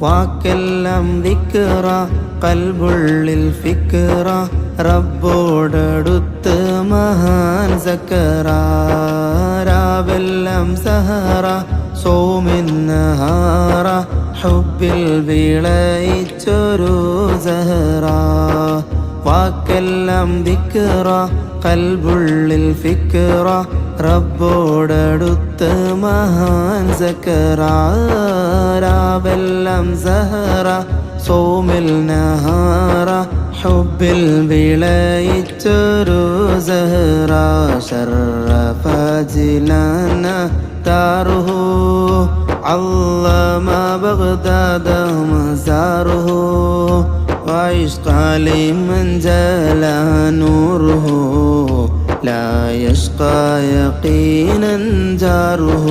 വാക്കെല്ലാം ദിക്റ കൽബുള്ളിൽ ഫിക്റ റബ്ബോടടുത്ത് മഹാൻ സക്കറ രാവെല്ലാം സഹറ സോമിന്നഹാറ ഹുബ്ബിൽ വിളയിച്ചൊരു സഹറ വാക്കെല്ലാം ദിക്റ കൽബുള്ളിൽ ഫിക്റ റബ്ബോടടുത്ത് മഹാൻ സക്കറ രാവെല്ലാം സഹറ സോമിൽ നഹാറ ഹുബ്ബിൽ വിളയിച്ചൊരു സഹറ ശറഫ ജിനാന ദാറുഹു അല്ലമ ബഗ്ദാദ മസാറുഹു وعشق لمن جلى نوره لا يشقى يقينا جاره